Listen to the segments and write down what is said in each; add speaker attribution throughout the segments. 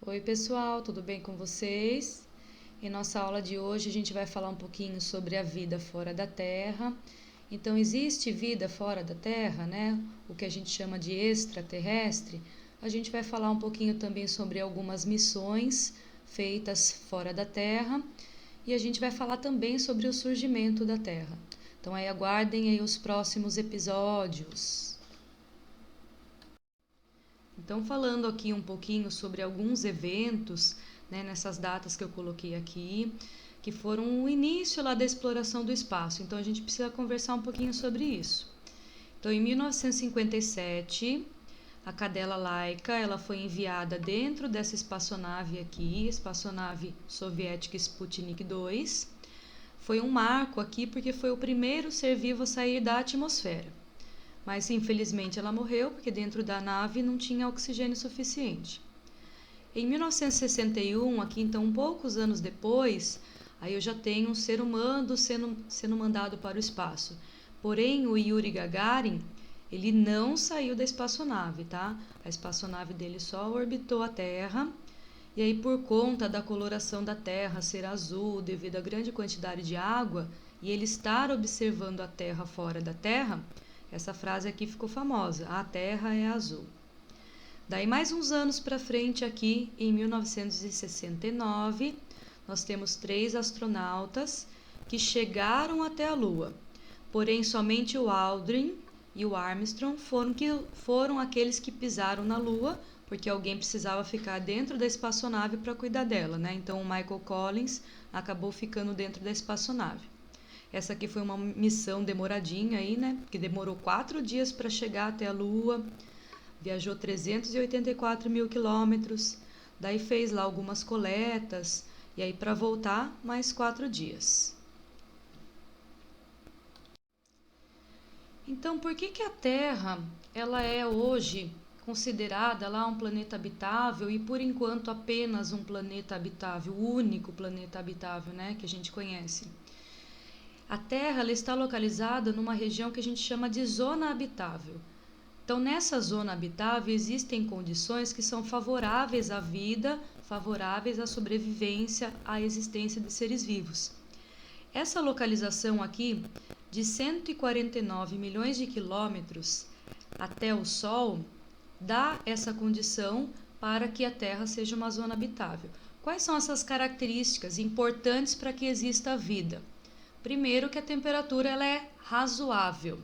Speaker 1: Oi, pessoal, tudo bem com vocês? Em nossa aula de hoje, a gente vai falar um pouquinho sobre a vida fora da Terra. Então, existe vida fora da Terra, né? O que a gente chama de extraterrestre. A gente vai falar um pouquinho também sobre algumas missões feitas fora da Terra e a gente vai falar também sobre o surgimento da Terra. Então, aí aguardem aí os próximos episódios. Então, falando aqui um pouquinho sobre alguns eventos, né, nessas datas que eu coloquei aqui, que foram o início lá da exploração do espaço. Então, a gente precisa conversar um pouquinho sobre isso. Então, em 1957, a cadela Laika, ela foi enviada dentro dessa espaçonave aqui, espaçonave soviética Sputnik 2. Foi um marco aqui porque foi o primeiro ser vivo a sair da atmosfera. Mas infelizmente ela morreu porque dentro da nave não tinha oxigênio suficiente. Em 1961, aqui então poucos anos depois, aí eu já tenho um ser humano sendo mandado para o espaço. Porém, o Yuri Gagarin, ele não saiu da espaçonave, tá? A espaçonave dele só orbitou a Terra. E aí, por conta da coloração da Terra ser azul devido à grande quantidade de água e ele estar observando a Terra fora da Terra, essa frase aqui ficou famosa: a Terra é azul. Daí, mais uns anos para frente, aqui em 1969, nós temos 3 astronautas que chegaram até a Lua. Porém, somente o Aldrin e o Armstrong foram aqueles que pisaram na Lua, porque alguém precisava ficar dentro da espaçonave para cuidar dela, né? Então, o Michael Collins acabou ficando dentro da espaçonave. Essa aqui foi uma missão demoradinha aí, né? Que demorou 4 dias para chegar até a Lua. Viajou 384 mil quilômetros. Daí fez lá algumas coletas. E aí para voltar, mais 4 dias. Então, por que a Terra ela é hoje considerada lá um planeta habitável e por enquanto apenas um planeta habitável, o único planeta habitável, né, que a gente conhece? A Terra ela está localizada numa região que a gente chama de zona habitável. Então, nessa zona habitável existem condições que são favoráveis à vida, favoráveis à sobrevivência, à existência de seres vivos. Essa localização aqui, de 149 milhões de quilômetros até o Sol, dá essa condição para que a Terra seja uma zona habitável. Quais são essas características importantes para que exista vida? Primeiro, que a temperatura ela é razoável.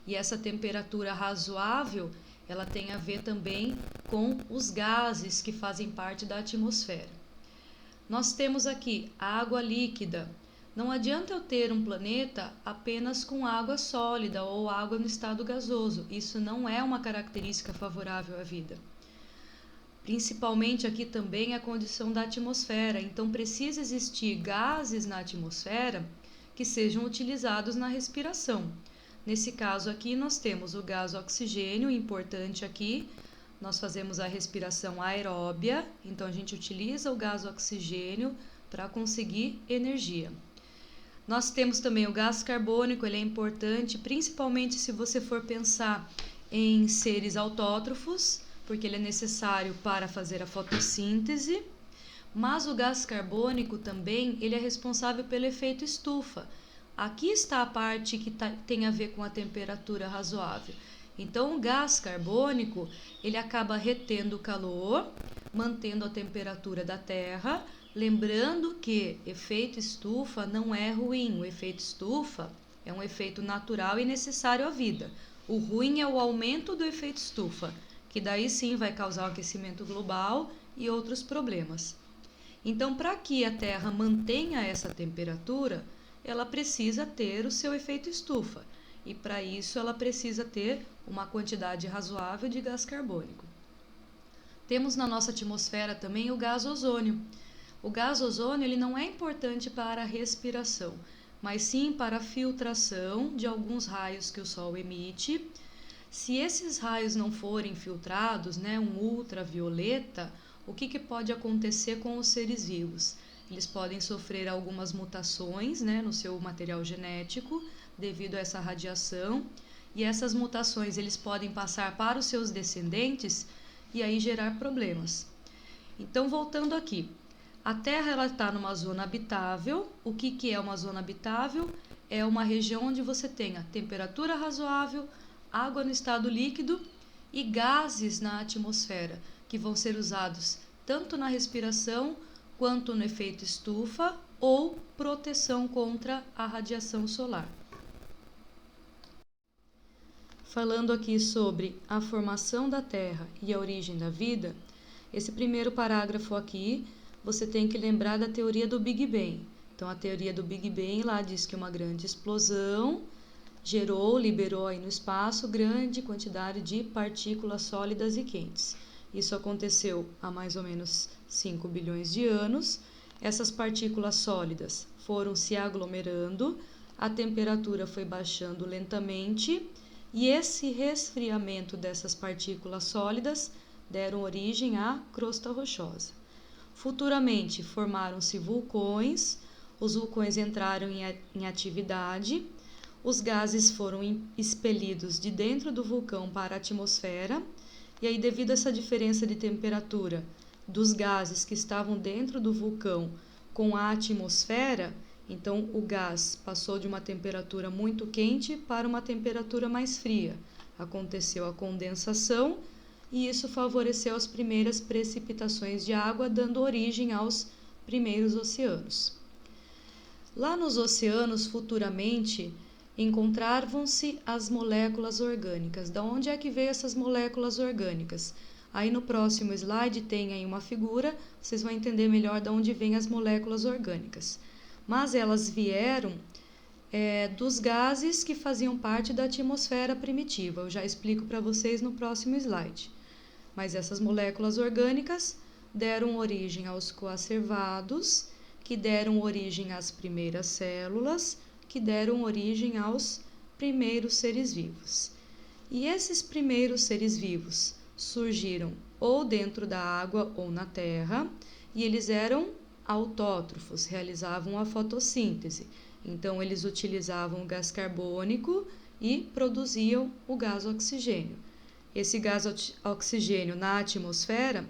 Speaker 1: E essa temperatura razoável, ela tem a ver também com os gases que fazem parte da atmosfera. Nós temos aqui água líquida. Não adianta eu ter um planeta apenas com água sólida ou água no estado gasoso. Isso não é uma característica favorável à vida. Principalmente aqui também a condição da atmosfera. Então precisa existir gases na atmosfera que sejam utilizados na respiração. Nesse caso aqui nós temos o gás oxigênio, importante aqui. Nós fazemos a respiração aeróbia, então a gente utiliza o gás oxigênio para conseguir energia. Nós temos também o gás carbônico, ele é importante, principalmente se você for pensar em seres autótrofos, porque ele é necessário para fazer a fotossíntese. Mas o gás carbônico também, ele é responsável pelo efeito estufa. Aqui está a parte que tem a ver com a temperatura razoável. Então, o gás carbônico, ele acaba retendo o calor, mantendo a temperatura da Terra. Lembrando que efeito estufa não é ruim. O efeito estufa é um efeito natural e necessário à vida. O ruim é o aumento do efeito estufa, que daí sim vai causar o aquecimento global e outros problemas. Então, para que a Terra mantenha essa temperatura, ela precisa ter o seu efeito estufa. E para isso ela precisa ter uma quantidade razoável de gás carbônico. Temos na nossa atmosfera também o gás ozônio. O gás ozônio ele não é importante para a respiração, mas sim para a filtração de alguns raios que o Sol emite. Se esses raios não forem filtrados, né, um ultravioleta, o que pode acontecer com os seres vivos? Eles podem sofrer algumas mutações, né, no seu material genético devido a essa radiação, e essas mutações eles podem passar para os seus descendentes e aí gerar problemas. Então, voltando aqui, a Terra está numa zona habitável. O que é uma zona habitável? É uma região onde você tenha temperatura razoável, água no estado líquido e gases na atmosfera, que vão ser usados tanto na respiração quanto no efeito estufa ou proteção contra a radiação solar. Falando aqui sobre a formação da Terra e a origem da vida, esse primeiro parágrafo aqui, você tem que lembrar da teoria do Big Bang. Então, a teoria do Big Bang lá diz que uma grande explosão liberou aí no espaço grande quantidade de partículas sólidas e quentes. Isso aconteceu há mais ou menos 5 bilhões de anos. Essas partículas sólidas foram se aglomerando, a temperatura foi baixando lentamente e esse resfriamento dessas partículas sólidas deram origem à crosta rochosa. Futuramente formaram-se vulcões, os vulcões entraram em atividade, os gases foram expelidos de dentro do vulcão para a atmosfera, e aí, devido a essa diferença de temperatura dos gases que estavam dentro do vulcão com a atmosfera, então o gás passou de uma temperatura muito quente para uma temperatura mais fria. Aconteceu a condensação e isso favoreceu as primeiras precipitações de água, dando origem aos primeiros oceanos. Lá nos oceanos, futuramente, encontravam-se as moléculas orgânicas. Da onde é que veio essas moléculas orgânicas? Aí no próximo slide tem aí uma figura, vocês vão entender melhor de onde vêm as moléculas orgânicas. Mas elas vieram dos gases que faziam parte da atmosfera primitiva. Eu já explico para vocês no próximo slide. Mas essas moléculas orgânicas deram origem aos coacervados, que deram origem às primeiras células, que deram origem aos primeiros seres vivos. E esses primeiros seres vivos surgiram ou dentro da água ou na terra, e eles eram autótrofos, realizavam a fotossíntese. Então, eles utilizavam o gás carbônico e produziam o gás oxigênio. Esse gás oxigênio na atmosfera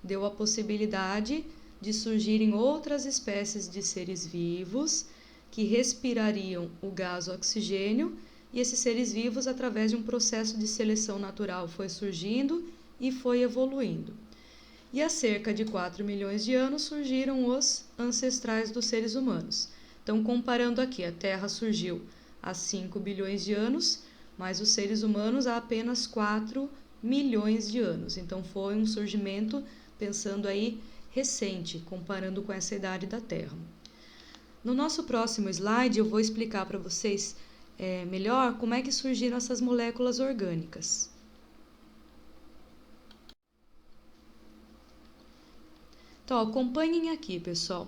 Speaker 1: deu a possibilidade de surgirem outras espécies de seres vivos que respirariam o gás oxigênio, e esses seres vivos, através de um processo de seleção natural, foi surgindo e foi evoluindo. E há cerca de 4 milhões de anos surgiram os ancestrais dos seres humanos. Então, comparando aqui, a Terra surgiu há 5 bilhões de anos, mas os seres humanos há apenas 4 milhões de anos. Então, foi um surgimento, pensando aí, recente, comparando com essa idade da Terra. No nosso próximo slide, eu vou explicar para vocês melhor como é que surgiram essas moléculas orgânicas. Então, acompanhem aqui, pessoal.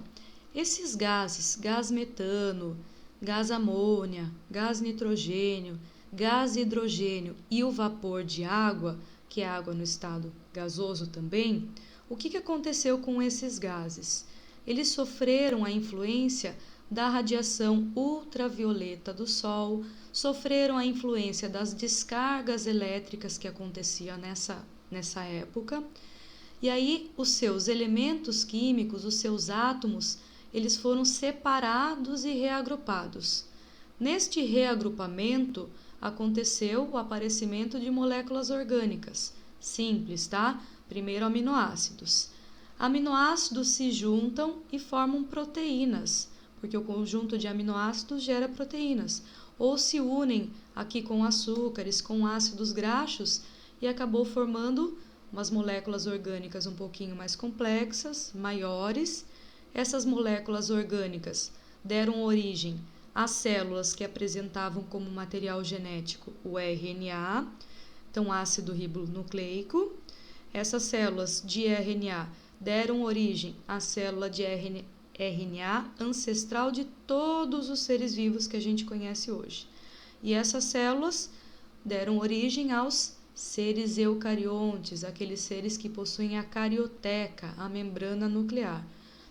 Speaker 1: Esses gases, gás metano, gás amônia, gás nitrogênio, gás hidrogênio e o vapor de água, que é água no estado gasoso também, o que aconteceu com esses gases? Eles sofreram a influência da radiação ultravioleta do Sol, sofreram a influência das descargas elétricas que aconteciam nessa época, e aí os seus elementos químicos, os seus átomos, eles foram separados e reagrupados. Neste reagrupamento, aconteceu o aparecimento de moléculas orgânicas. Simples, tá? Primeiro, aminoácidos. Aminoácidos se juntam e formam proteínas, porque o conjunto de aminoácidos gera proteínas, ou se unem aqui com açúcares, com ácidos graxos, e acabou formando umas moléculas orgânicas um pouquinho mais complexas, maiores. Essas moléculas orgânicas deram origem às células que apresentavam como material genético o RNA, então ácido ribonucleico. Essas células de RNA deram origem à célula de RNA ancestral de todos os seres vivos que a gente conhece hoje. E essas células deram origem aos seres eucariontes, aqueles seres que possuem a carioteca, a membrana nuclear.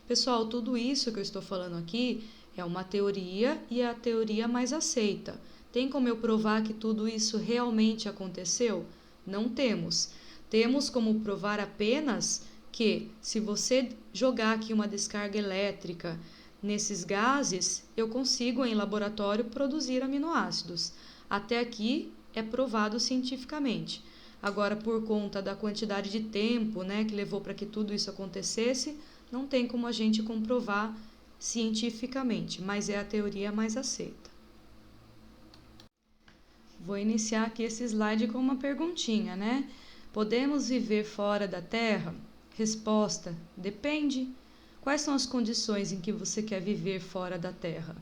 Speaker 1: Pessoal, tudo isso que eu estou falando aqui é uma teoria e é a teoria mais aceita. Tem como eu provar que tudo isso realmente aconteceu? Não temos. Temos como provar apenas que se você jogar aqui uma descarga elétrica nesses gases, eu consigo em laboratório produzir aminoácidos. Até aqui é provado cientificamente. Agora, por conta da quantidade de tempo, né, que levou para que tudo isso acontecesse, não tem como a gente comprovar cientificamente, mas é a teoria mais aceita. Vou iniciar aqui esse slide com uma perguntinha, né? Podemos viver fora da Terra? Resposta: depende. Quais são as condições em que você quer viver fora da Terra?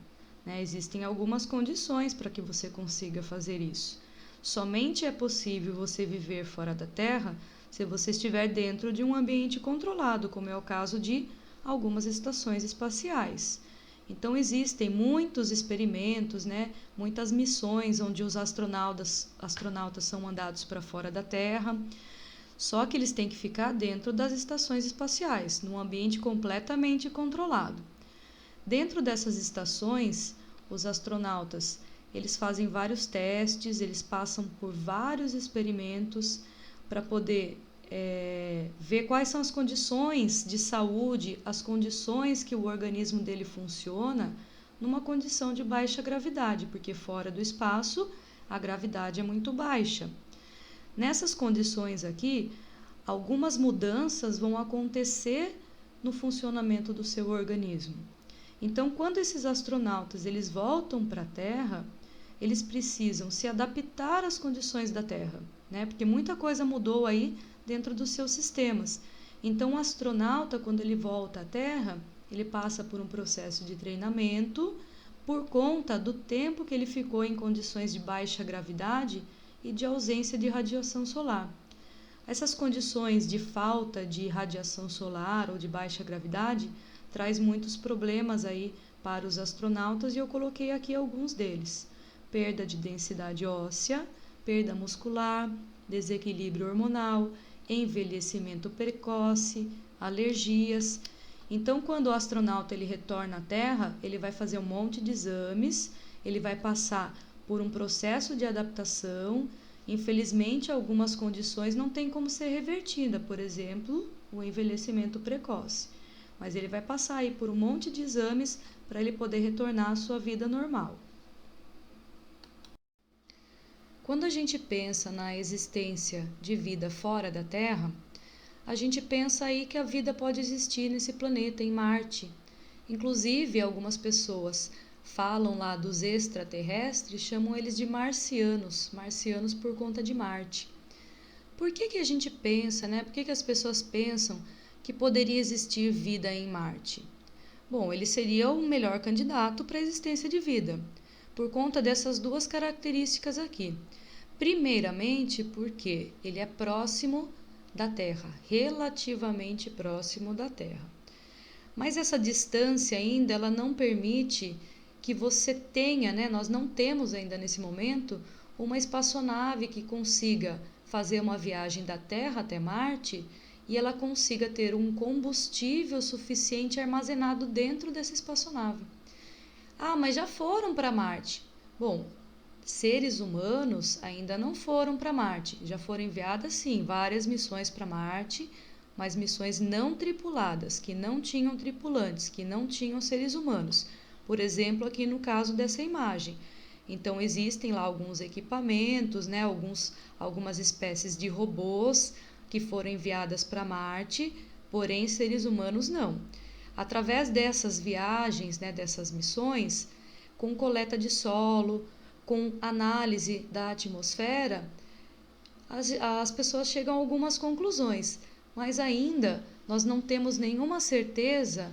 Speaker 1: Né? Existem algumas condições para que você consiga fazer isso. Somente é possível você viver fora da Terra se você estiver dentro de um ambiente controlado, como é o caso de algumas estações espaciais. Então existem muitos experimentos, né, muitas missões onde os astronautas são mandados para fora da Terra, só que eles têm que ficar dentro das estações espaciais, num ambiente completamente controlado. Dentro dessas estações, os astronautas, eles fazem vários testes, eles passam por vários experimentos para poder ver quais são as condições de saúde, as condições que o organismo dele funciona numa condição de baixa gravidade, porque fora do espaço a gravidade é muito baixa. Nessas condições aqui, algumas mudanças vão acontecer no funcionamento do seu organismo. Então, quando esses astronautas eles voltam para a Terra, eles precisam se adaptar às condições da Terra, né? Porque muita coisa mudou aí dentro dos seus sistemas. Então, o astronauta, quando ele volta à Terra, ele passa por um processo de treinamento por conta do tempo que ele ficou em condições de baixa gravidade e de ausência de radiação solar. Essas condições de falta de radiação solar ou de baixa gravidade traz muitos problemas aí para os astronautas e eu coloquei aqui alguns deles: perda de densidade óssea, perda muscular, desequilíbrio hormonal, envelhecimento precoce, alergias. Então, quando o astronauta ele retorna à Terra, ele vai fazer um monte de exames, ele vai passar por um processo de adaptação. Infelizmente, algumas condições não têm como ser revertida, por exemplo, o envelhecimento precoce. Mas ele vai passar aí por um monte de exames para ele poder retornar à sua vida normal. Quando a gente pensa na existência de vida fora da Terra, a gente pensa aí que a vida pode existir nesse planeta, em Marte. Inclusive, algumas pessoas falam lá dos extraterrestres, chamam eles de marcianos, marcianos por conta de Marte. Por que a gente pensa, né? Por que as pessoas pensam que poderia existir vida em Marte? Bom, ele seria o melhor candidato para a existência de vida, por conta dessas duas características aqui. Primeiramente, porque ele é próximo da Terra, relativamente próximo da Terra. Mas essa distância ainda ela não permite que você tenha, né? Nós não temos ainda nesse momento uma espaçonave que consiga fazer uma viagem da Terra até Marte e ela consiga ter um combustível suficiente armazenado dentro dessa espaçonave. Ah, mas já foram para Marte. Bom, seres humanos ainda não foram para Marte. Já foram enviadas, sim, várias missões para Marte, mas missões não tripuladas, que não tinham tripulantes, que não tinham seres humanos. Por exemplo, aqui no caso dessa imagem. Então, existem lá alguns equipamentos, né, algumas espécies de robôs que foram enviadas para Marte, porém seres humanos não. Através dessas viagens, né, dessas missões, com coleta de solo, com análise da atmosfera, as pessoas chegam a algumas conclusões, mas ainda nós não temos nenhuma certeza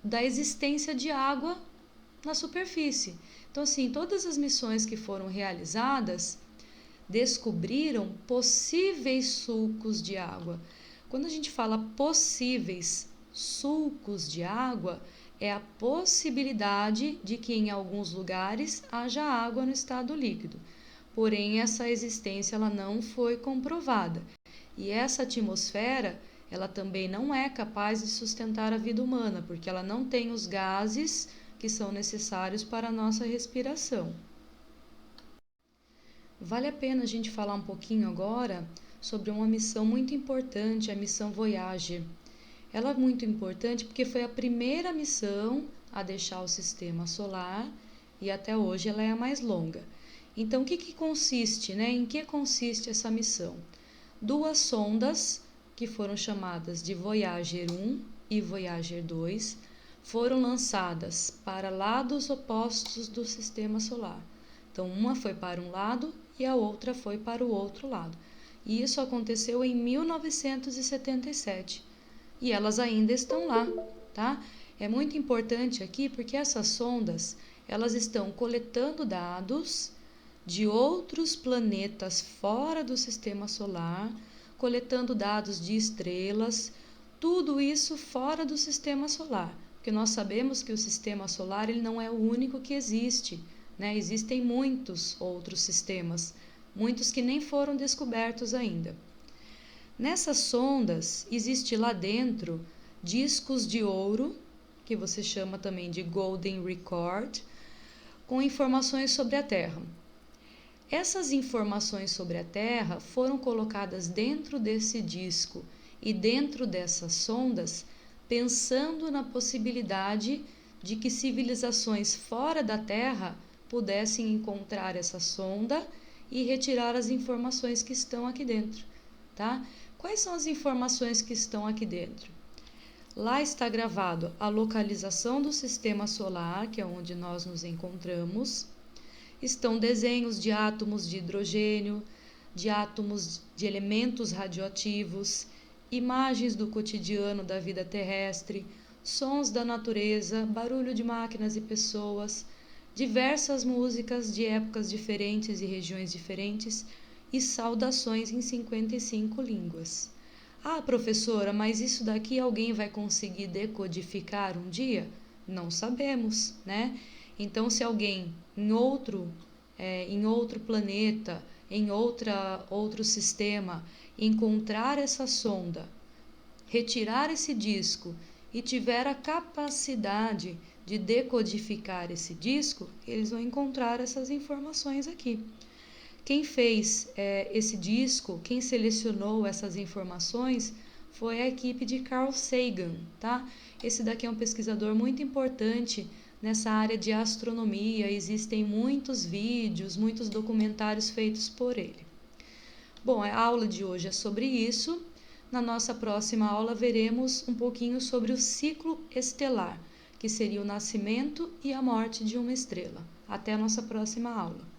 Speaker 1: da existência de água na superfície. Então, assim, todas as missões que foram realizadas descobriram possíveis sulcos de água. Quando a gente fala possíveis sulcos de água, é a possibilidade de que em alguns lugares haja água no estado líquido. Porém, essa existência ela não foi comprovada. E essa atmosfera, ela também não é capaz de sustentar a vida humana, porque ela não tem os gases que são necessários para a nossa respiração. Vale a pena a gente falar um pouquinho agora sobre uma missão muito importante, a missão Voyager. Ela é muito importante porque foi a primeira missão a deixar o sistema solar e até hoje ela é a mais longa. Então, o que consiste, né? Em que consiste essa missão? 2 sondas, que foram chamadas de Voyager 1 e Voyager 2, foram lançadas para lados opostos do sistema solar. Então, uma foi para um lado e a outra foi para o outro lado. E isso aconteceu em 1977. E elas ainda estão lá, tá? É muito importante aqui porque essas sondas, elas estão coletando dados de outros planetas fora do sistema solar, coletando dados de estrelas, tudo isso fora do sistema solar, porque nós sabemos que o sistema solar ele não é o único que existe, né? Existem muitos outros sistemas, muitos que nem foram descobertos ainda. Nessas sondas, existe lá dentro discos de ouro, que você chama também de Golden Record, com informações sobre a Terra. Essas informações sobre a Terra foram colocadas dentro desse disco e dentro dessas sondas, pensando na possibilidade de que civilizações fora da Terra pudessem encontrar essa sonda e retirar as informações que estão aqui dentro, tá? Quais são as informações que estão aqui dentro? Lá está gravado a localização do sistema solar, que é onde nós nos encontramos. Estão desenhos de átomos de hidrogênio, de átomos de elementos radioativos, imagens do cotidiano da vida terrestre, sons da natureza, barulho de máquinas e pessoas, diversas músicas de épocas diferentes e regiões diferentes, e saudações em 55 línguas. Ah, professora, mas isso daqui alguém vai conseguir decodificar um dia? Não sabemos, né? Então, se alguém em outro planeta, em outro sistema, encontrar essa sonda, retirar esse disco e tiver a capacidade de decodificar esse disco, eles vão encontrar essas informações aqui. Quem fez esse disco, quem selecionou essas informações foi a equipe de Carl Sagan, tá? Esse daqui é um pesquisador muito importante nessa área de astronomia, existem muitos vídeos, muitos documentários feitos por ele. Bom, a aula de hoje é sobre isso. Na nossa próxima aula veremos um pouquinho sobre o ciclo estelar, que seria o nascimento e a morte de uma estrela. Até a nossa próxima aula.